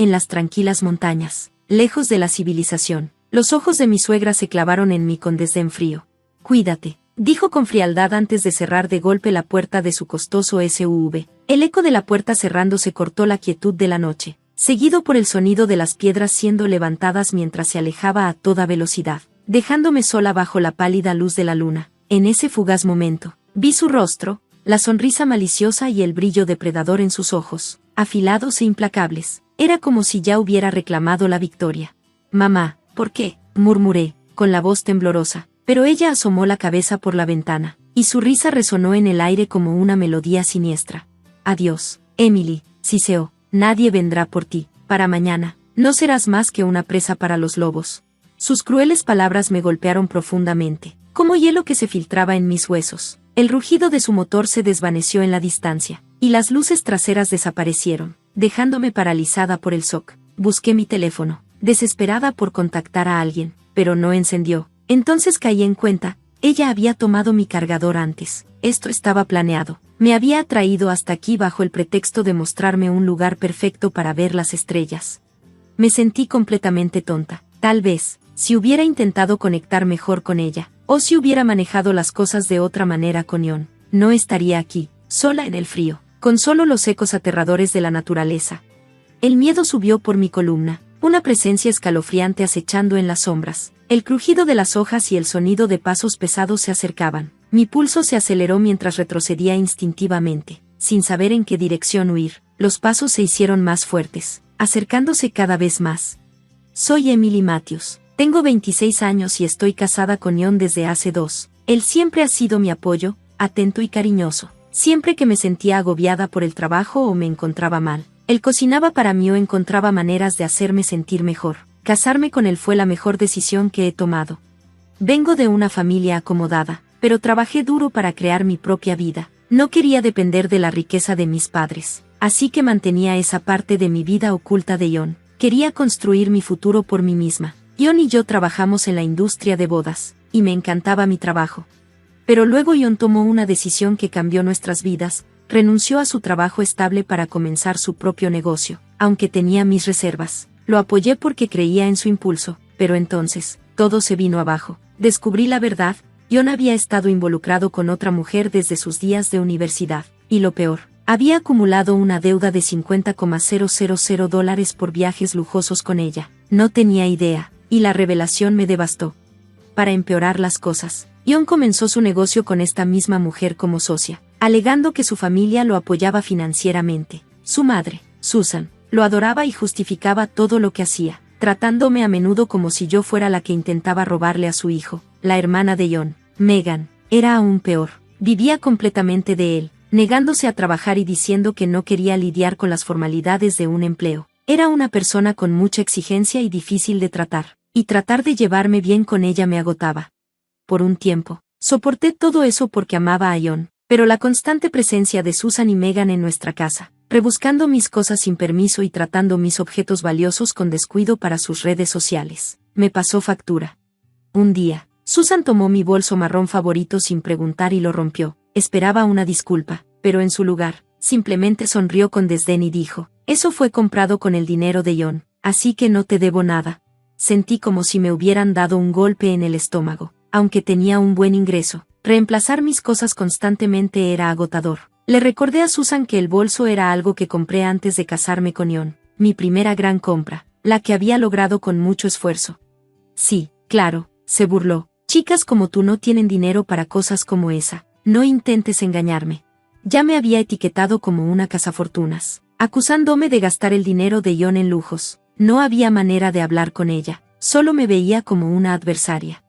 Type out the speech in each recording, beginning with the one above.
en las tranquilas montañas, lejos de la civilización. Los ojos de mi suegra se clavaron en mí con desdén frío. Cuídate, dijo con frialdad antes de cerrar de golpe la puerta de su costoso SUV. El eco de la puerta cerrándose cortó la quietud de la noche, seguido por el sonido de las piedras siendo levantadas mientras se alejaba a toda velocidad, dejándome sola bajo la pálida luz de la luna. En ese fugaz momento, vi su rostro, la sonrisa maliciosa y el brillo depredador en sus ojos, afilados e implacables. Era como si ya hubiera reclamado la victoria. «Mamá, ¿por qué?», murmuré, con la voz temblorosa, pero ella asomó la cabeza por la ventana, y su risa resonó en el aire como una melodía siniestra. «Adiós, Emily», siseó, «nadie vendrá por ti, para mañana, no serás más que una presa para los lobos». Sus crueles palabras me golpearon profundamente, como hielo que se filtraba en mis huesos. El rugido de su motor se desvaneció en la distancia, y las luces traseras desaparecieron, dejándome paralizada por el shock. Busqué mi teléfono, desesperada por contactar a alguien, pero no encendió. Entonces caí en cuenta, ella había tomado mi cargador antes. Esto estaba planeado. Me había traído hasta aquí bajo el pretexto de mostrarme un lugar perfecto para ver las estrellas. Me sentí completamente tonta. Tal vez, si hubiera intentado conectar mejor con ella, o si hubiera manejado las cosas de otra manera con Ion, no estaría aquí, sola en el frío, con solo los ecos aterradores de la naturaleza. El miedo subió por mi columna, una presencia escalofriante acechando en las sombras. El crujido de las hojas y el sonido de pasos pesados se acercaban. Mi pulso se aceleró mientras retrocedía instintivamente, sin saber en qué dirección huir. Los pasos se hicieron más fuertes, acercándose cada vez más. Soy Emily Matthews. Tengo 26 años y estoy casada con Ion desde hace 2. Él siempre ha sido mi apoyo, atento y cariñoso. Siempre que me sentía agobiada por el trabajo o me encontraba mal, él cocinaba para mí o encontraba maneras de hacerme sentir mejor. Casarme con él fue la mejor decisión que he tomado. Vengo de una familia acomodada, pero trabajé duro para crear mi propia vida. No quería depender de la riqueza de mis padres, así que mantenía esa parte de mi vida oculta de Ion. Quería construir mi futuro por mí misma. Ion y yo trabajamos en la industria de bodas, y me encantaba mi trabajo. Pero luego Ion tomó una decisión que cambió nuestras vidas, renunció a su trabajo estable para comenzar su propio negocio, aunque tenía mis reservas. Lo apoyé porque creía en su impulso, pero entonces, todo se vino abajo. Descubrí la verdad, Ion había estado involucrado con otra mujer desde sus días de universidad, y lo peor, había acumulado una deuda de $50,000 por viajes lujosos con ella. No tenía idea, y la revelación me devastó. Para empeorar las cosas, Ion comenzó su negocio con esta misma mujer como socia, alegando que su familia lo apoyaba financieramente. Su madre, Susan, lo adoraba y justificaba todo lo que hacía, tratándome a menudo como si yo fuera la que intentaba robarle a su hijo. La hermana de Ion, Megan, era aún peor. Vivía completamente de él, negándose a trabajar y diciendo que no quería lidiar con las formalidades de un empleo. Era una persona con mucha exigencia y difícil de tratar, y tratar de llevarme bien con ella me agotaba. Por un tiempo, soporté todo eso porque amaba a Ion, pero la constante presencia de Susan y Megan en nuestra casa, rebuscando mis cosas sin permiso y tratando mis objetos valiosos con descuido para sus redes sociales, me pasó factura. Un día, Susan tomó mi bolso marrón favorito sin preguntar y lo rompió. Esperaba una disculpa, pero en su lugar, simplemente sonrió con desdén y dijo, «Eso fue comprado con el dinero de Ion, así que no te debo nada». Sentí como si me hubieran dado un golpe en el estómago. Aunque tenía un buen ingreso, reemplazar mis cosas constantemente era agotador. Le recordé a Susan que el bolso era algo que compré antes de casarme con Ion, mi primera gran compra, la que había logrado con mucho esfuerzo. «Sí, claro», se burló, «chicas como tú no tienen dinero para cosas como esa, no intentes engañarme». Ya me había etiquetado como una cazafortunas, acusándome de gastar el dinero de Ion en lujos. No había manera de hablar con ella, solo me veía como una adversaria.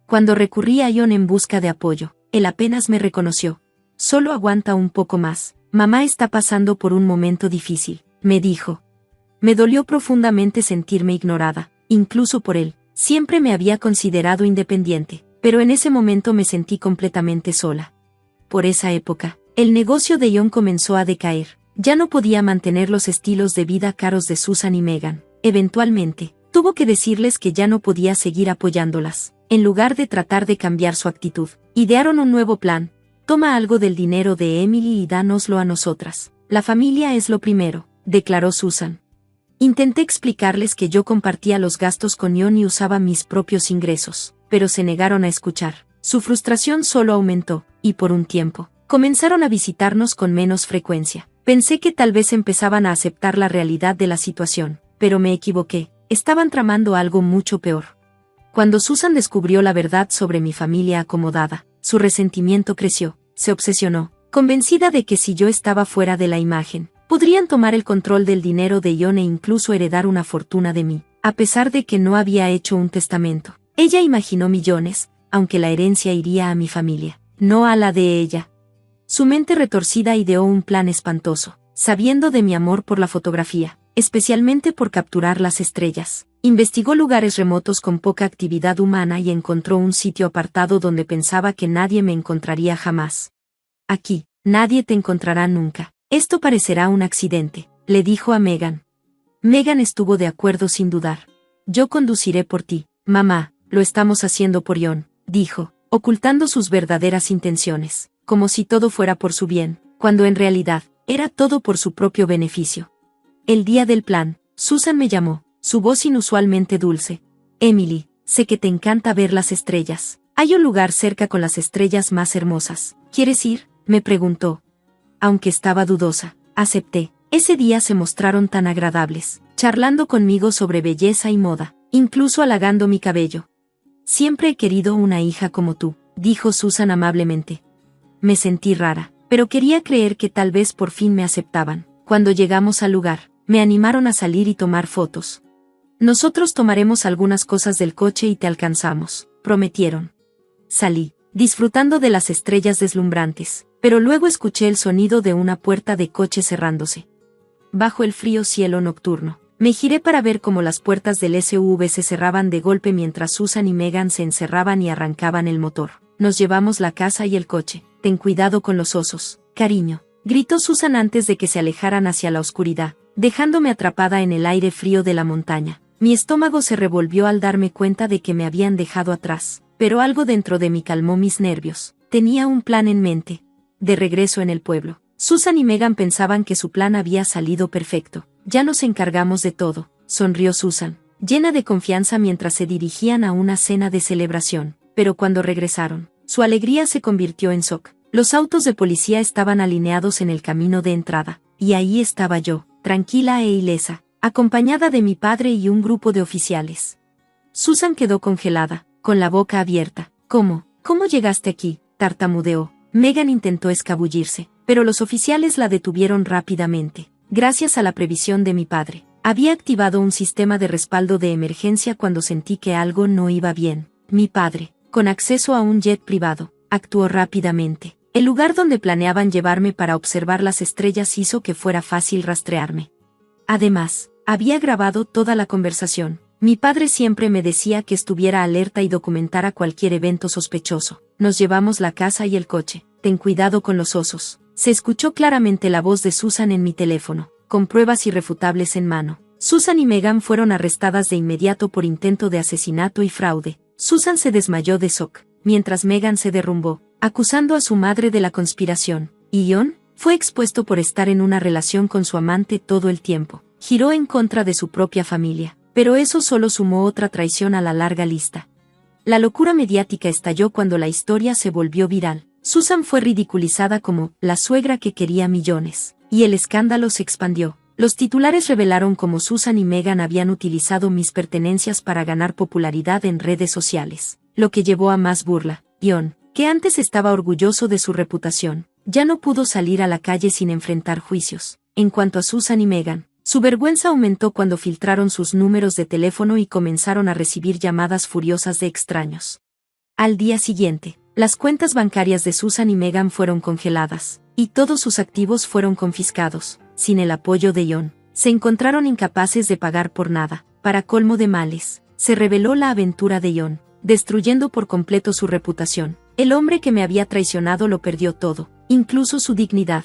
Cuando recurrí a Ion en busca de apoyo, él apenas me reconoció. «Solo aguanta un poco más, mamá está pasando por un momento difícil», me dijo. Me dolió profundamente sentirme ignorada, incluso por él. Siempre me había considerado independiente, pero en ese momento me sentí completamente sola. Por esa época, el negocio de Ion comenzó a decaer. Ya no podía mantener los estilos de vida caros de Susan y Megan. Eventualmente, tuvo que decirles que ya no podía seguir apoyándolas. En lugar de tratar de cambiar su actitud, idearon un nuevo plan. «Toma algo del dinero de Emily y dánoslo a nosotras. La familia es lo primero», declaró Susan. Intenté explicarles que yo compartía los gastos con Ion y usaba mis propios ingresos, pero se negaron a escuchar. Su frustración solo aumentó, y por un tiempo, comenzaron a visitarnos con menos frecuencia. Pensé que tal vez empezaban a aceptar la realidad de la situación, pero me equivoqué, estaban tramando algo mucho peor. Cuando Susan descubrió la verdad sobre mi familia acomodada, su resentimiento creció, se obsesionó, convencida de que si yo estaba fuera de la imagen, podrían tomar el control del dinero de Ion e incluso heredar una fortuna de mí, a pesar de que no había hecho un testamento. Ella imaginó millones, aunque la herencia iría a mi familia, no a la de ella. Su mente retorcida ideó un plan espantoso, sabiendo de mi amor por la fotografía, especialmente por capturar las estrellas. Investigó lugares remotos con poca actividad humana y encontró un sitio apartado donde pensaba que nadie me encontraría jamás. Aquí, nadie te encontrará nunca. Esto parecerá un accidente, le dijo a Megan. Megan estuvo de acuerdo sin dudar. Yo conduciré por ti, mamá, lo estamos haciendo por Ion, dijo, ocultando sus verdaderas intenciones, como si todo fuera por su bien, cuando en realidad, era todo por su propio beneficio. El día del plan, Susan me llamó, su voz inusualmente dulce. Emily, sé que te encanta ver las estrellas. Hay un lugar cerca con las estrellas más hermosas. ¿Quieres ir?, me preguntó. Aunque estaba dudosa, acepté. Ese día se mostraron tan agradables, charlando conmigo sobre belleza y moda, incluso halagando mi cabello. Siempre he querido una hija como tú, dijo Susan amablemente. Me sentí rara, pero quería creer que tal vez por fin me aceptaban. Cuando llegamos al lugar, me animaron a salir y tomar fotos. Nosotros tomaremos algunas cosas del coche y te alcanzamos, prometieron. Salí, disfrutando de las estrellas deslumbrantes, pero luego escuché el sonido de una puerta de coche cerrándose. Bajo el frío cielo nocturno, me giré para ver cómo las puertas del SUV se cerraban de golpe mientras Susan y Megan se encerraban y arrancaban el motor. Nos llevamos la casa y el coche. Ten cuidado con los osos, cariño, gritó Susan antes de que se alejaran hacia la oscuridad, dejándome atrapada en el aire frío de la montaña. Mi estómago se revolvió al darme cuenta de que me habían dejado atrás, pero algo dentro de mí calmó mis nervios. Tenía un plan en mente. De regreso en el pueblo, Susan y Megan pensaban que su plan había salido perfecto. Ya nos encargamos de todo, sonrió Susan, llena de confianza mientras se dirigían a una cena de celebración, pero cuando regresaron, su alegría se convirtió en shock. Los autos de policía estaban alineados en el camino de entrada, y ahí estaba yo, tranquila e ilesa, acompañada de mi padre y un grupo de oficiales. Susan quedó congelada, con la boca abierta. ¿Cómo llegaste aquí?, tartamudeó. Megan intentó escabullirse, pero los oficiales la detuvieron rápidamente. Gracias a la previsión de mi padre, había activado un sistema de respaldo de emergencia cuando sentí que algo no iba bien. Mi padre, con acceso a un jet privado, actuó rápidamente. El lugar donde planeaban llevarme para observar las estrellas hizo que fuera fácil rastrearme. Además, había grabado toda la conversación. Mi padre siempre me decía que estuviera alerta y documentara cualquier evento sospechoso. Nos llevamos la casa y el coche. Ten cuidado con los osos. Se escuchó claramente la voz de Susan en mi teléfono, con pruebas irrefutables en mano. Susan y Megan fueron arrestadas de inmediato por intento de asesinato y fraude. Susan se desmayó de shock, mientras Megan se derrumbó, acusando a su madre de la conspiración. Y Ion fue expuesto por estar en una relación con su amante todo el tiempo. Giró en contra de su propia familia, pero eso solo sumó otra traición a la larga lista. La locura mediática estalló cuando la historia se volvió viral. Susan fue ridiculizada como la suegra que quería millones, y el escándalo se expandió. Los titulares revelaron cómo Susan y Megan habían utilizado mis pertenencias para ganar popularidad en redes sociales, lo que llevó a más burla. Ion, que antes estaba orgulloso de su reputación, ya no pudo salir a la calle sin enfrentar juicios. En cuanto a Susan y Megan, su vergüenza aumentó cuando filtraron sus números de teléfono y comenzaron a recibir llamadas furiosas de extraños. Al día siguiente, las cuentas bancarias de Susan y Megan fueron congeladas, y todos sus activos fueron confiscados. Sin el apoyo de Ion, se encontraron incapaces de pagar por nada. Para colmo de males, se reveló la aventura de Ion, destruyendo por completo su reputación. El hombre que me había traicionado lo perdió todo, incluso su dignidad.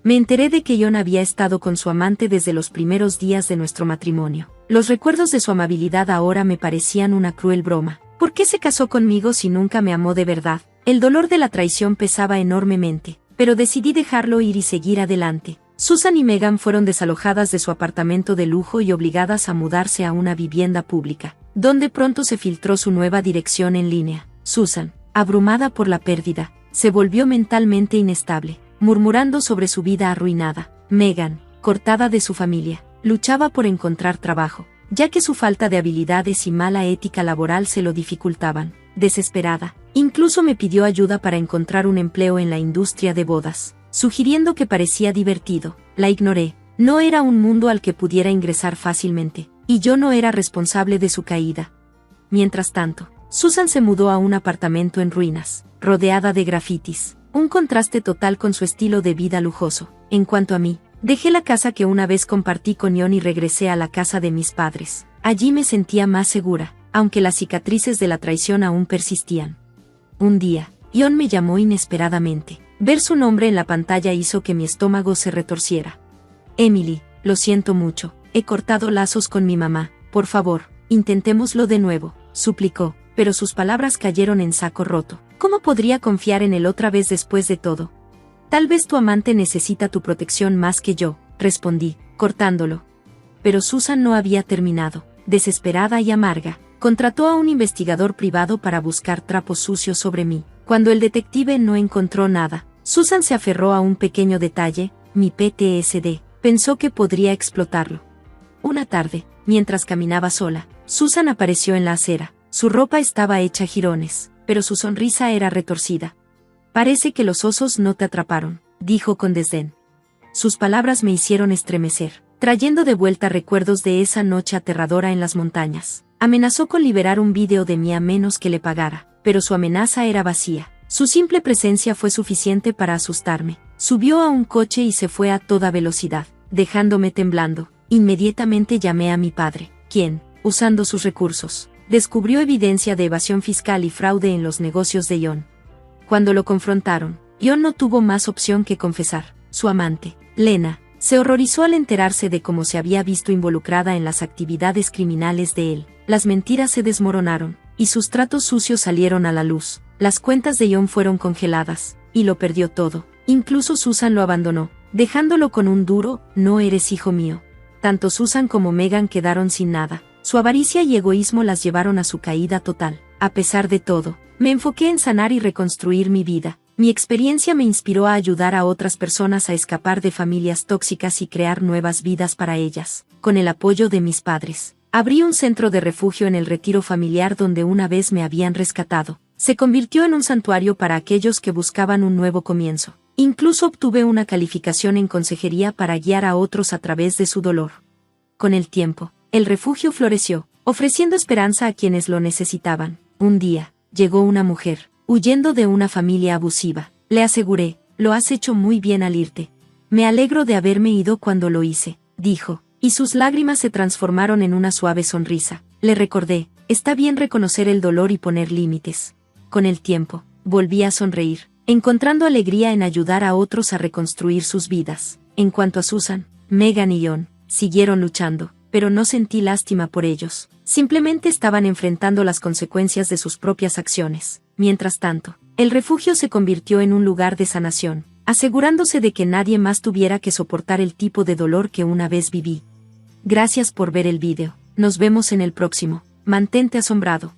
Me enteré de que Ion había estado con su amante desde los primeros días de nuestro matrimonio. Los recuerdos de su amabilidad ahora me parecían una cruel broma. ¿Por qué se casó conmigo si nunca me amó de verdad? El dolor de la traición pesaba enormemente, pero decidí dejarlo ir y seguir adelante. Susan y Megan fueron desalojadas de su apartamento de lujo y obligadas a mudarse a una vivienda pública, donde pronto se filtró su nueva dirección en línea. Susan, abrumada por la pérdida, se volvió mentalmente inestable, murmurando sobre su vida arruinada. Megan, cortada de su familia, luchaba por encontrar trabajo, ya que su falta de habilidades y mala ética laboral se lo dificultaban. Desesperada, incluso me pidió ayuda para encontrar un empleo en la industria de bodas, sugiriendo que parecía divertido. La ignoré. No era un mundo al que pudiera ingresar fácilmente, y yo no era responsable de su caída. Mientras tanto, Susan se mudó a un apartamento en ruinas, rodeada de grafitis, un contraste total con su estilo de vida lujoso. En cuanto a mí, dejé la casa que una vez compartí con Ion y regresé a la casa de mis padres. Allí me sentía más segura, aunque las cicatrices de la traición aún persistían. Un día, Ion me llamó inesperadamente. Ver su nombre en la pantalla hizo que mi estómago se retorciera. Emily, lo siento mucho, he cortado lazos con mi mamá, por favor, intentémoslo de nuevo, suplicó, pero sus palabras cayeron en saco roto. ¿Cómo podría confiar en él otra vez después de todo? Tal vez tu amante necesita tu protección más que yo, respondí, cortándolo. Pero Susan no había terminado. Desesperada y amarga, contrató a un investigador privado para buscar trapos sucios sobre mí. Cuando el detective no encontró nada, Susan se aferró a un pequeño detalle, mi PTSD. Pensó que podría explotarlo. Una tarde, mientras caminaba sola, Susan apareció en la acera. Su ropa estaba hecha jirones, pero su sonrisa era retorcida. Parece que los osos no te atraparon, dijo con desdén. Sus palabras me hicieron estremecer, trayendo de vuelta recuerdos de esa noche aterradora en las montañas. Amenazó con liberar un vídeo de mí a menos que le pagara, pero su amenaza era vacía. Su simple presencia fue suficiente para asustarme. Subió a un coche y se fue a toda velocidad, dejándome temblando. Inmediatamente llamé a mi padre, quien, usando sus recursos, descubrió evidencia de evasión fiscal y fraude en los negocios de Ion. Cuando lo confrontaron, Ion no tuvo más opción que confesar. Su amante, Lena, se horrorizó al enterarse de cómo se había visto involucrada en las actividades criminales de él. Las mentiras se desmoronaron, y sus tratos sucios salieron a la luz. Las cuentas de Ion fueron congeladas, y lo perdió todo. Incluso Susan lo abandonó, dejándolo con un duro, no eres hijo mío. Tanto Susan como Megan quedaron sin nada. Su avaricia y egoísmo las llevaron a su caída total. A pesar de todo, me enfoqué en sanar y reconstruir mi vida. Mi experiencia me inspiró a ayudar a otras personas a escapar de familias tóxicas y crear nuevas vidas para ellas. Con el apoyo de mis padres, abrí un centro de refugio en el retiro familiar donde una vez me habían rescatado. Se convirtió en un santuario para aquellos que buscaban un nuevo comienzo. Incluso obtuve una calificación en consejería para guiar a otros a través de su dolor. Con el tiempo, el refugio floreció, ofreciendo esperanza a quienes lo necesitaban. Un día, llegó una mujer, huyendo de una familia abusiva. Le aseguré, lo has hecho muy bien al irte. Me alegro de haberme ido cuando lo hice, dijo, y sus lágrimas se transformaron en una suave sonrisa. Le recordé, está bien reconocer el dolor y poner límites. Con el tiempo, volví a sonreír, encontrando alegría en ayudar a otros a reconstruir sus vidas. En cuanto a Susan, Megan y Ion, siguieron luchando, pero no sentí lástima por ellos. Simplemente estaban enfrentando las consecuencias de sus propias acciones. Mientras tanto, el refugio se convirtió en un lugar de sanación, asegurándose de que nadie más tuviera que soportar el tipo de dolor que una vez viví. Gracias por ver el vídeo. Nos vemos en el próximo. Mantente asombrado.